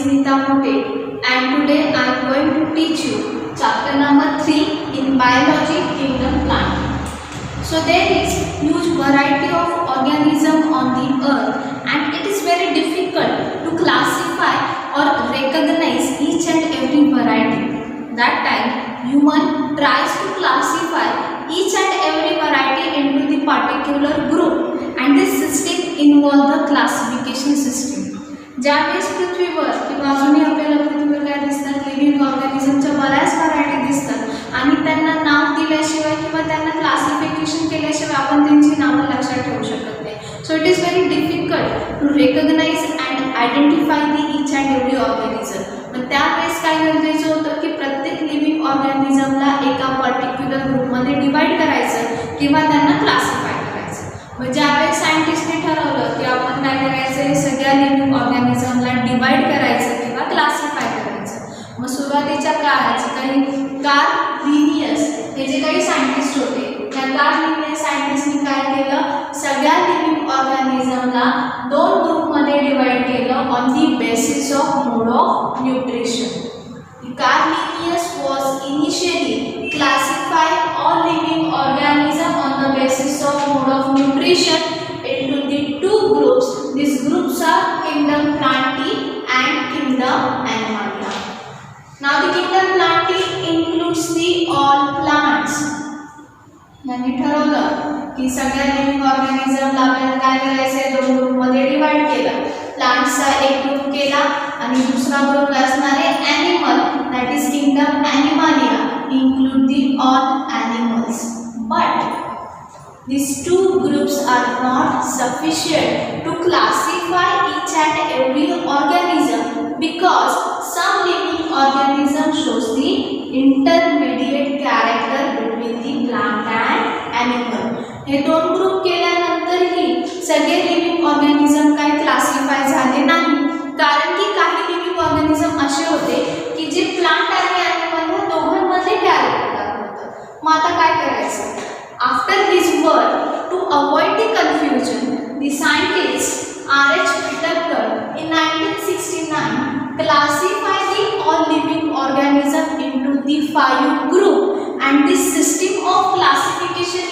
Snita Mote, and today I am going to teach you chapter number 3 in biology, kingdom plant. So there is huge variety of organism on the earth, and it is very difficult to classify or recognize each and every variety. That time human tries to classify each and every variety into the particular group, and this system involves the classification system. ज्यावेळेस पृथ्वीवर किंवा अजूनही आपल्याला पृथ्वीवर काय दिसतात, living ऑर्गॅनिझमच्या बऱ्याच variety दिसतात आणि त्यांना नाव दिल्याशिवाय किंवा त्यांना क्लासिफिकेशन केल्याशिवाय आपण त्यांची नावं लक्षात ठेवू शकत नाही. So it is very difficult to recognise and identify the each and every organism. मग त्यावेळेस काय गरजेचं होतं की प्रत्येक लिव्हिंग ऑर्गॅनिझमला एका पर्टिक्युलर ग्रुपमध्ये डिवाइड करायचं किंवा त्यांना क्लासिफाय करायचं. मग ज्यावेळेस सायंटिस्टने ठरवलं की आपण काय करायचं, सगळ्या लिव्हिंग ऑर्गॅनिझमला डिवाइड करायचं किंवा क्लासिफाय करायचं. मग सुरुवातीच्या काळात काही कार्ल लिनियस हे जे काही सायंटिस्ट होते, त्या कार्ल लिनियस सायंटिस्टने काय केलं, सगळ्या लिव्हिंग ऑर्गॅनिझमला दोन ग्रुपमध्ये डिवाइड केलं on the basis of mode of nutrition. Carl Linnaeus was initially classified all living organism on the basis of mode of nutrition into the two groups. These groups are kingdom Plantae and kingdom Animalia. Now the kingdom Plantae includes the all plants. यांनी ठरवलं की सगळ्या living ऑर्गॅनिझमला आपल्याला काय करायचंय, दोन ग्रुपमध्ये divide केलं. प्लांट्सचा एक ग्रुप केला आणि दुसरा ग्रुप असणार आहे animal, that is kingdom Animalia, include the all animals. But these two groups are not sufficient to classify each and every organism, because some living organism shows the intermediate character between the plant and animal. हे दोन group केल्यानंतरही सगळे living organism काय classify झाले नाही, कारण की काही लिव्हिंग ऑर्गॅनिझम असे होते की जे प्लांट आणि ॲनिमल ह्या दोघांमध्ये कॅरेक्टर दाखवतं. मग आता काय करायचं, after his work to avoid the confusion, the scientist R.H. Whittaker in 1969 classified the all living organism into the 5 group, and this system of classification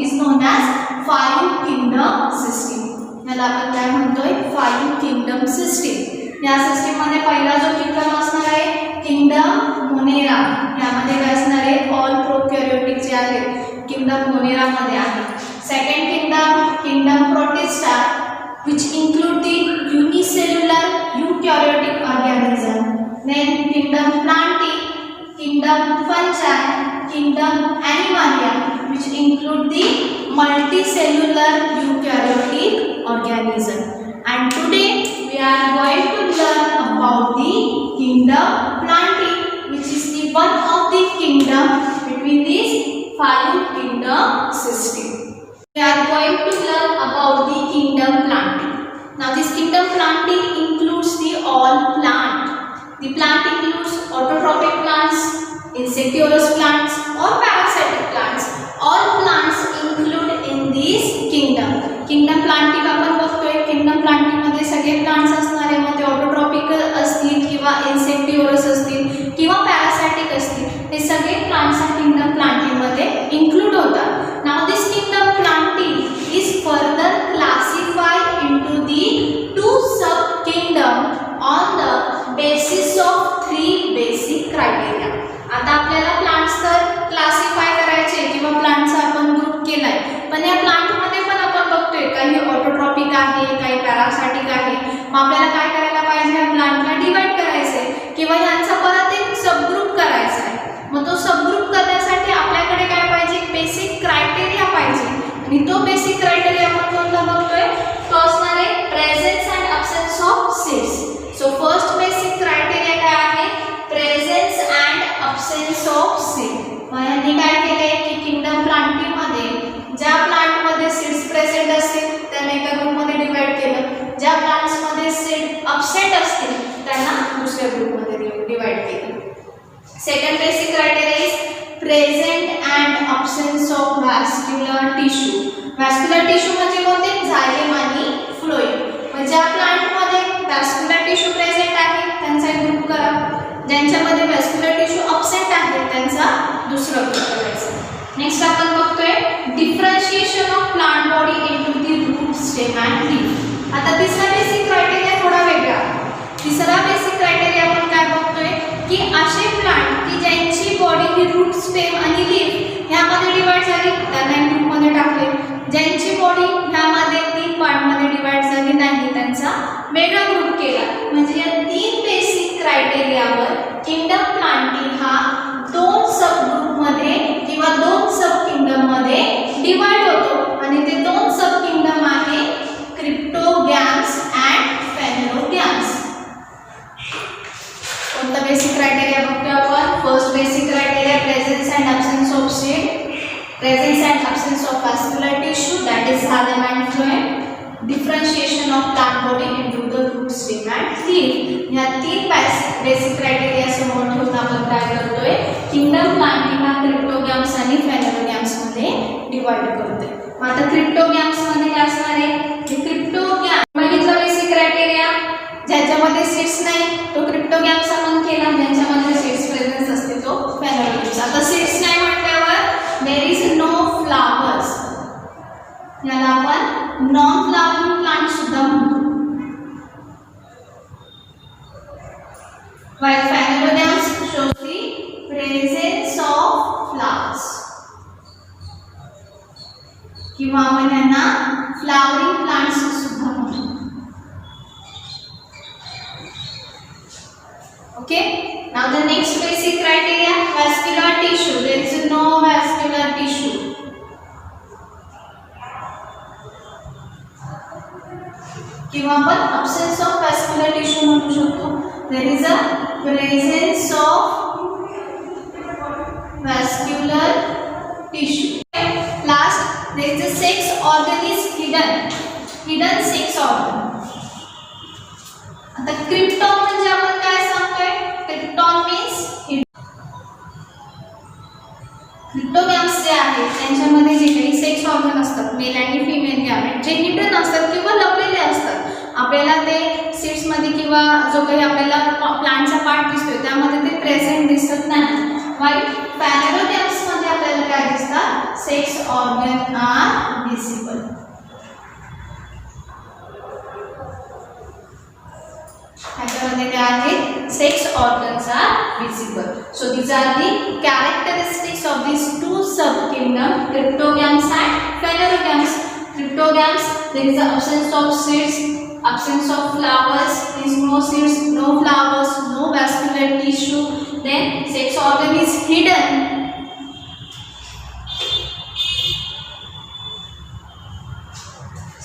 is known as 5 kingdom system. याला आपण काय म्हणतोय, 5 kingdom system. या system मध्ये पहिला जो kingdom असणार आहे किंगडम मोनेरा, यामध्ये काय असणार आहे, ऑल प्रोकॅरियोटिक जे आहेत किंगडम मोनेरा मध्ये आहे. Second kingdom kingdom protista, which include the unicellular eukaryotic organism. Then kingdom Plantae, kingdom Fungi, kingdom Animalia, which include the multicellular eukaryotic organism. And today we are going to learn about the kingdom Plantae, which is the one of the kingdom between these 5 kingdom system. We are going to learn about the kingdom Plantae. Now this kingdom Plantae includes the all plant. The plant includes autotrophic plants, insectivorous plants or parasitic plants. All plants include in this kingdom. Kingdom Plantae आपण बघतोय, kingdom Plantae मध्ये सगळे plants असणार आहे. मग ते autotrophic असतील किंवा insectivorous असतील किंवा parasitic असतील, हे सगळे plants kingdom Plantae मध्ये include होतात. Now this kingdom Plantae is further classified into the 2 sub-kingdom on the basis of 3 basic criteria. आता आपल्याला प्लांट्स तर क्लासिफाय करायचे किंवा प्लांटचा आपण ग्रुप केलाय, पण या प्लांटमध्ये पण आपण बघतोय काही ऑटोट्रॉपिक आहे, काही पॅरासाइटिक आहे. मग आपल्याला काय करायला पाहिजे, या प्लांटला डिवाइड करायचंय किंवा यांचा परत एक सबग्रुप करायचा आहे. मग तो सबग्रुप करण्यासाठी आपल्याकडे काय पाहिजे, बेसिक क्रायटेरिया पाहिजे. आणि तो बेसिक क्रायटेरिया आपण कोणता बघतोय, तो असणार आहे presence and absence of seeds. So first basic criteria काय आहे, presence and absence of seed. मग यांनी काय केलंय की किंगडम प्लांटी मध्ये ज्या प्लांटमध्ये सीड्स प्रेझेंट असतील त्यांना एका ग्रुपमध्ये डिवाइड केलं, ज्या प्लांट्समध्ये सीड अब्सेंट असतील त्यांना दुसऱ्या ग्रुपमध्ये डिवाइड केलं. Second basic criteria is present and absence of vascular tissue. Vascular tissue म्हणजे कोणते, झायलेम आणि फ्लोएम. म्हणजे ज्या प्लांटमध्ये व्हॅस्क्युलर टिश्यू प्रेझेंट आहे त्यांचा ज्यांच्यामध्ये व्हॅस्क्युलर टिश्यू अब्सेंट आहे त्यांचा दुसरा ग्रुप करायचा. नेक्स्ट आपण बघतोय differentiation of plant body into the root, stem and leaf. आता तिसरा बेसिक क्रायटेरिया थोडा वेगळा. तिसरा बेसिक क्रायटेरिया आपण काय बघतोय की असे प्लांट की ज्यांची बॉडी ही रूट, स्टेम आणि लीफ ह्यामध्ये डिवाइड झाली त्यांना ग्रुप मध्ये टाकले. ज्यांची बॉडी ह्यामध्ये 3 पार्ट मध्ये डिवाइड झाली नाही त्यांचा वेगळा ग्रुप केला. म्हणजे या 3 बेसिक क्रायटेरियावर किंगडम प्लांटिंग हा 2 सब ग्रुप मध्ये किंवा 2 सब किंगडम मध्ये डिवाइड होतो आणि ते 2 सब किंगडम आहे क्रिप्टोगॅम्स अँड फेनोरोगॅम्स. कोणता बेसिक क्रायटेरिया बघतोय आपण? First basic criteria presence and absence of seed, presence and absence of vascular tissue, that is xylem and phloem, differentiation of plant body into the root, stem and leaf. या 3 basic criteria समोर ठेवून आपण काय करतोय kingdom planting हा क्रिप्टोगॅम्स आणि फेनोरोगॅम्स मध्ये divide करतोय. मग आता क्रिप्टोगॅम्स मध्ये काय असणार आहे? क्रिप्टोगॅम बघितलं बेसिक क्रायटेरिया, ज्याच्यामध्ये सीड्स नाही तो क्रिप्टोगॅम्स आपण केला, ज्यांच्यामध्ये सीड्स प्रेझेन्स असते तो फेनोरोगॅम्स. आता सीड्स नाही म्हटल्यावर there is no flowers, याला आपण नॉन फ्लावरिंग प्लांट सुद्धा म्हणतो. while phanerogams shows the presence of flowers, किंवा आपण यांना फ्लावरिंग प्लांट्स सुद्धा म्हणतो. Okay, now the next basic criteria, vascular tissue. There is no vascular tissue. किंवा आपण absence of vascular tissue म्हणू शकतो. There is a presence of vascular tissue. Last, there is a sex organ is hidden sex organ. आता krypton म्हणजे आपण काय सांगतोय? Krypton means क्रिप्टोगॅम्स जे आहेत त्यांच्यामध्ये जे काही सेक्स ऑर्गन असतात मेल आणि फिमेल गॅमेट जे हिडन असतात किंवा लपलेले असतात, आपल्याला ते सीड्स मध्ये किंवा जो काही आपल्याला प्लांटचा पार्ट दिसतोय त्यामध्ये ते प्रेझेंट दिसत नाही. वाईल फेनोरोगॅम्स मध्ये आपल्याला काय दिसतात? Sex organ are visible. ह्याच्यामध्ये काय आहे? Sex organs are visible. So these are the characteristics of these 2 sub kingdom cryptogams and phanerogams. Cryptogams, there is the absence of seeds, absence of flowers, there is no seeds, no flowers, no vascular tissue, then sex organ is hidden.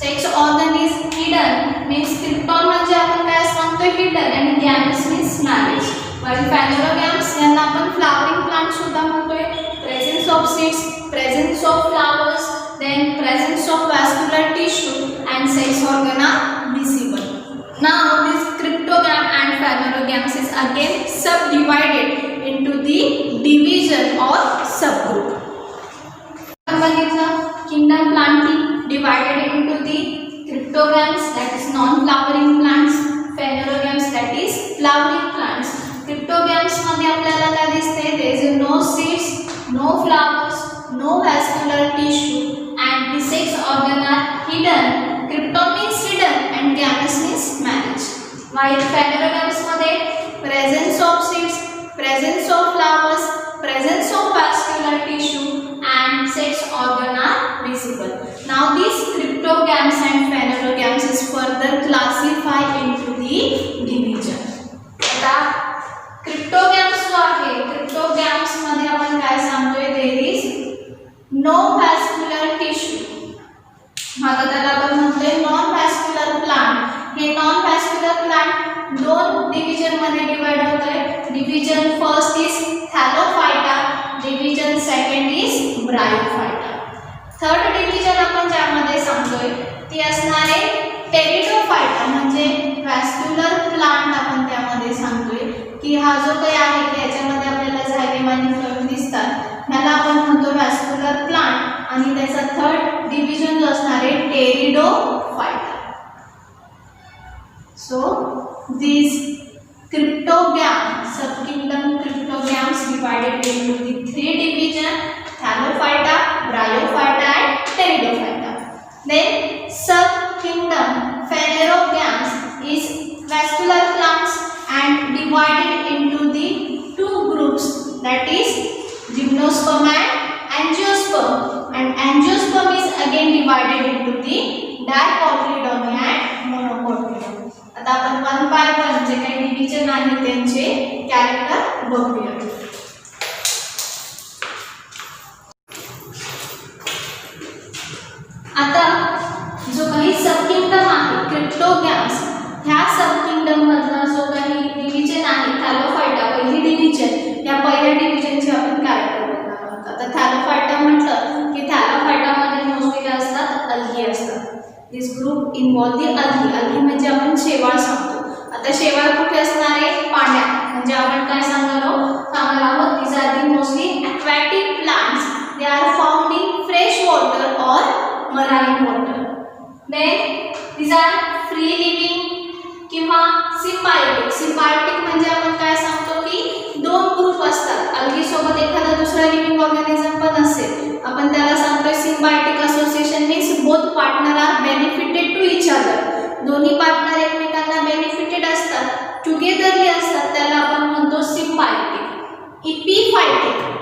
Sex organ is hidden means krypton म्हणजे आपण काय सांगतोय? Hidden. आणि gametes means marriage. while फेनोरोगॅम्स यांना आपण flowering plant सुद्धा म्हणतोय. Presence of seeds, presence of flowers, then presence of vascular tissue and sex organ are visible. Now this cryptogam and phanerogams is again subdivided into the division or subgroup. Kingdom planting divided into the cryptogams, that is non-flowering plants, phanerogams, that is flowering plants. Cryptogams मध्ये आपल्याला काय दिसते? There is no seeds, no flowers, no vascular tissue, and the sex organ are hidden. Crypton means hidden and gametes means marriage. While phanerogams मध्ये presence of seeds, presence of flowers, presence of vascular tissue, and sex organ are visible. Now these cryptogams and phanerogams is further classified into the division. आता cryptogams जो आहे, cryptogams मध्ये आपण काय सांगतोय? There is no vascular tissue. आता त्याला आपण म्हणतोय नॉन व्हॅस्क्युलर प्लांट. हे नॉन व्हॅस्क्युलर प्लांट 2 डिव्हिजन मध्ये डिवाइड होतंय. Division first is Thallophyta, division second is Bryophyta. Third division आपण ज्यामध्ये सांगतोय ती असणार आहे टेरिडोफायटा, म्हणजे व्हॅस्क्युलर प्लांट आपण त्यामध्ये सांगतोय की हा जो काही आहे की याच्यामध्ये आपल्याला झायलेम आणि फ्लोएम दिसतात, ह्याला आपण म्हणतो व्हॅस्क्युलर प्लांट. आणि त्याचा थर्ड डिव्हिजन जो असणार आहे pteridophyta. So this cryptogam sub divided into the dicotyledone and monocotyledone. आता आपण वन बाय वन जे काही डिव्हिजन आहे त्यांचे कॅरेक्टर बघूया. आता जो काही सब किंगडम आहे क्रिप्टोगॅम्स, ह्या सब किंगडम मधला जो काही डिव्हिजन आहे थॅलोफायटा, पहिली डिव्हिजन, या पहिल्या डिव्हिजनचे आपण कॅरेक्टर बघणार आहोत. आता थॅलोफायटा म्हटलं की थॅलोफायटामध्ये मोस्टली काय असतात, अल्गी असतात. दिस ग्रुप इन्व्हॉल्व दी अल्गी. अल्गी म्हणजे आपण शेवाळ सांगतो. आता शेवाळ कुठे असणार आहे, पाण्यात. म्हणजे आपण काय सांगणार आहोत, these are the mostly aquatic plants. They are found in fresh water or marine water. Then these are free living किंवा symbiotic. symbiotic म्हणजे आपण काय सांगतो की दोन ग्रुप असतात. अल्गी सोबत एखादा दुसरा लिव्हिंग ऑर्गॅनिझम पण असेल, आपण त्याला सांगतोय symbiotic association means both partner are benefited to each other. दोन्ही पार्टनर एकमेकांना बेनिफिटेड असतात, टुगेदरली असतात, त्याला आपण म्हणतो symbiotic.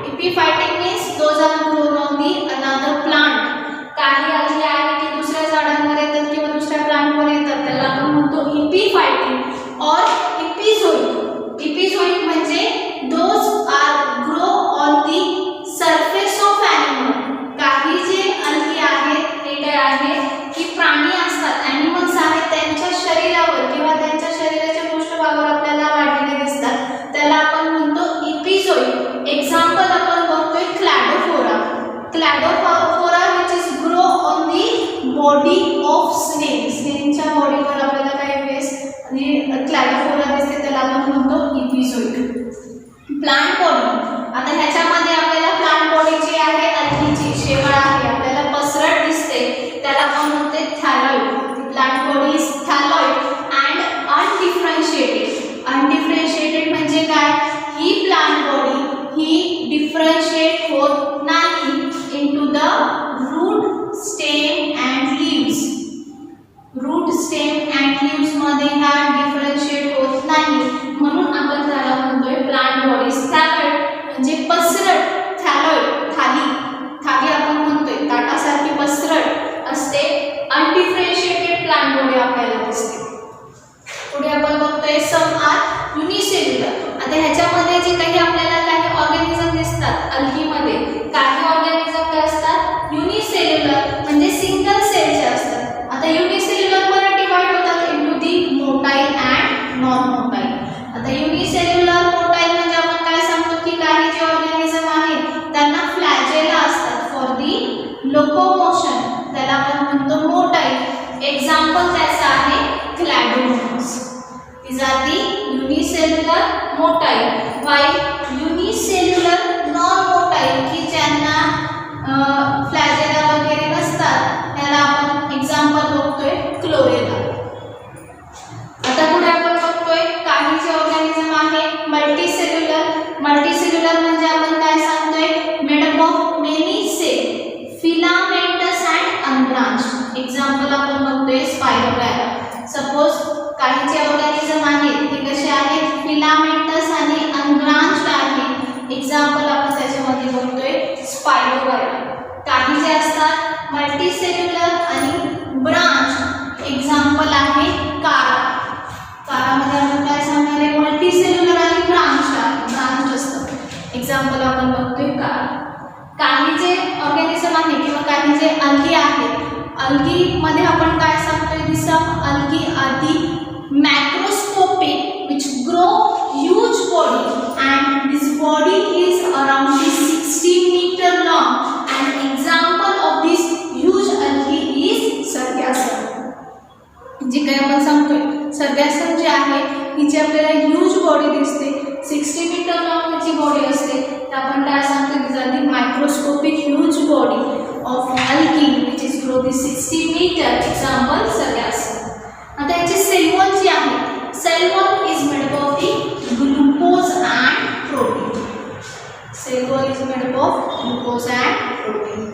epiphytic means those are grown on the another plant. काही अल्गी आहे की दुसऱ्या झाडांवर येतात किंवा दुसऱ्या प्लांटवर येतात, त्याला आपण म्हणतो epiphytic or epizoic. epizoic म्हणजे those are grow on the surface of animal. काही जे अल्गी आहेत ते काय आहे की प्राणी असतात, ॲनिमल्स आहेत, त्यांच्या शरीरावर किंवा त्यांच्या शरीराच्या पृष्ठभागावर आपल्याला वाढलेले दिसतात, त्याला आपण म्हणतो epizoic. एक्झाम्पल आपण बघतोय क्लॅडोफोरा. क्लॅडोफोरा which is grow on the body of snake. स्नेकच्या बॉडीवर आपल्याला काही वेळेस क्लॅडोफोरा दिसते, त्याला आपण म्हणतो epizoic. Plant body. आता ह्याच्यामध्ये आपल्याला प्लांट बॉडी जी आहे अल्गीची शेवाळ आहे आपल्याला पसरट दिसते, त्याला आपण म्हणतो thalloid. Plant body is thalloid and undifferentiated. Undifferentiated म्हणजे काय, ही प्लांट बॉडी ही डिफरन्शिएट होत नाही into the root, stem and leaves. Root, stem and leaves मध्ये ह्या डिफरन्शिएट होत नाही, म्हणून आपण त्याला म्हणतोय प्लांट बॉडीज थॅलॉइड म्हणजे पसरट. थॅलॉइड थाली, थाली आपण म्हणतोय ताटासारखी पसरट असते. अनडिफरन्शिएटेड प्लांट बॉडी आपल्याला दिसते. पुढे आपण बघतोय सम आर युनिसेल्युलर. आता ह्याच्यामध्ये जे काही आपल्याला काही ऑर्गॅनिझम दिसतात अल्गीमध्ये, काही ऑर्गॅनिझम काय असतात युनिसेल्युलर म्हणजे सिंगल सेलचे असतात. आता युनिसेल्युलर मध्ये डिवाइड होतात into the motile and non motile. आता युनिसेल्युलर मोटाईल म्हणजे आपण काय सांगतो की काही जे ऑर्गॅनिझम आहेत त्यांना फ्लॅजेला असतात फॉर दी लोकोमोशन, त्याला आपण म्हणतो मोटाईल. एक्झाम्पल त्याचं आहे क्लॅडोमोनास. These are the unicellular motile. While unicellular non-motile की ज्यांना फ्लॅजेला वगैरे नसतात त्याला आपण एक्झाम्पल बघतोय क्लोरेला. आता पुढे आपण बघतोय काही जे ऑर्गॅनिझम आहे मल्टीसेल्युलर. मल्टीसेल्युलर म्हणजे आपण काय सांगतोय made up of many cell, filamentous and unbranched. Example आपण बघतोय स्पायरोगॅरा. सपोज काही जे ऑर्गॅनिझम आहेत ते कसे आहेत, फिलामेंटस आणि अनब्रांच्ड आहेत. एक्झाम्पल आपण त्याच्यामध्ये बघतोय स्पायरोगॅरा. काही जे असतात मल्टीसेल्युलर आणि ब्रांच. एक्झाम्पल आहे कारा. कारामध्ये आपण काय सांगणार आहे, मल्टीसेल्युलर आणि ब्रांच असतं. एक्झाम्पल आपण बघतोय कारा. काही जे ऑर्गॅनिझम आहे किंवा काही जे अल्गी आहेत, अल्गी मध्ये आपण काय सांगतोय, दिसम अल्गी आधी macroscopic which grow huge body and this body is around 60 meter long and example of this huge algae is sargassum. जे काही आपण सांगतोय सर्गॅसम जे आहे हिची आपल्याला ह्यूज बॉडी दिसते, 60 मीटर लॉंग त्याची बॉडी असते, तर आपण काय सांगतो की जर microscopic huge body of algae which is grow the 60 metre. Example sargassum. आता याची सेल वॉल जी आहे, cell wall is made up of the glucose and protein. Cell wall is made up of glucose and protein.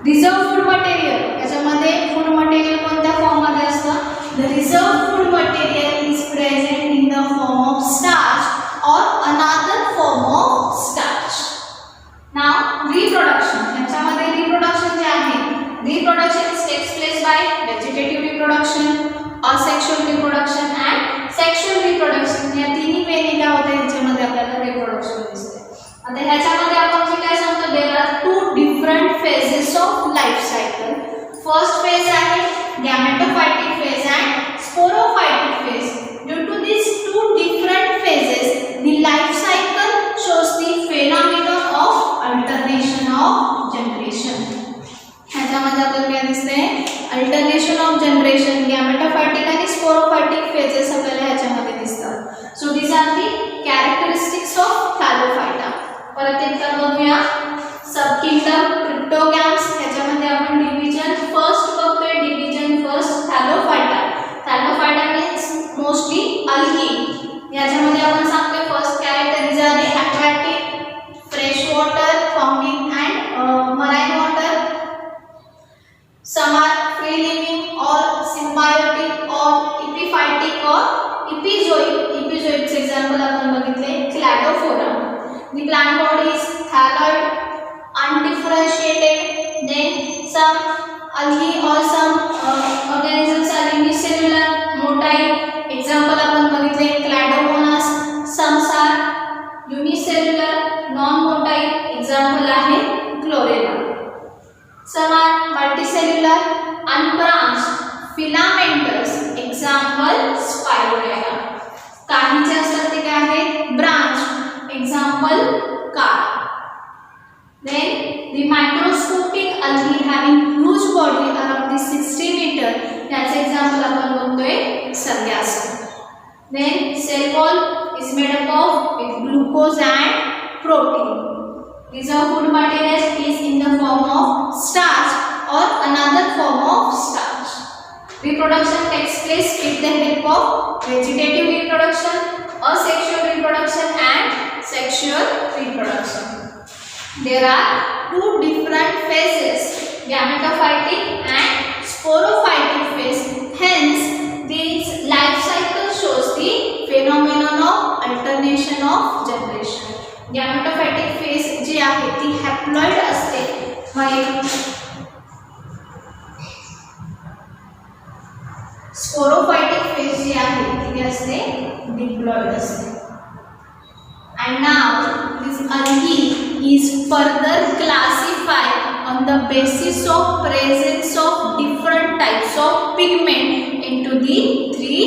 Reserve food material, याच्यामध्ये food material कोणत्या form मध्ये असतं, the reserved food material is present in the form of starch or another form of starch. Now reproduction, याच्यामध्ये reproduction जे आहे, reproduction is होते ह्याच्यामध्ये आपल्याला रिप्रोडक्शन दिसते. आता ह्याच्यामध्ये आपण जे काय सांगतो there are two different phases of life cycle. First phase आहे gametophytic phase and sporophytic phase. Due to this two different phases the life cycle shows the phenomenon of alternation of generation. ह्याच्यामध्ये आपल्याला काय दिसते alternation of generation गॅमेटोफायटिक आणि स्पोरोफायटिक phases आपल्याला ह्याच्यामध्ये दिसतात. So these are the characteristics of thallophyta. परत एकदा बघूया सब किंगडम क्रिप्टोगॅम्स. ह्याच्यामध्ये आपण डिव्हिजन फर्स्ट बघतोय. Division first thallophyta. Thallophyta means mostly algae. याच्यामध्ये आपण सांगतोय first character is are aquatic, fresh water, found in and marine water. Some are free living or symbiotic or epiphytic or epizoic. Epizoic example आपण बघितले Cladophora. The plant body is thalloid, undifferentiated. Then some algae or some organisms are unicellular, motile. Example आपण बघितले Cladomonas. Some are unicellular, non-motile. Example आहे Chlorella. Some are multicellular, unbranched, filamentous. Example Spirorella. काही जे असतात ते काय आहेत branch. Example Carp. Then the microscopic algae having huge body around the 60 meter. त्याचे एक्झाम्पल आपण बघतोय सर्गॅसम. Then cell wall is made up of with glucose and protein. These are food material is in the form of starch or another form of starch. Reproduction takes place with the help of vegetative reproduction, asexual reproduction and sexual reproduction. There are two different phases, gametophytic and sporophytic phase. Hence, this life cycle shows the phenomenon of alternation of generation. Gametophytic phase जी आहे ती haploid असते. स्पोरोफायटिक phase जी आहे ती असते diploid असते. And now this algae is further classified on the basis of presence of different types of pigment into the three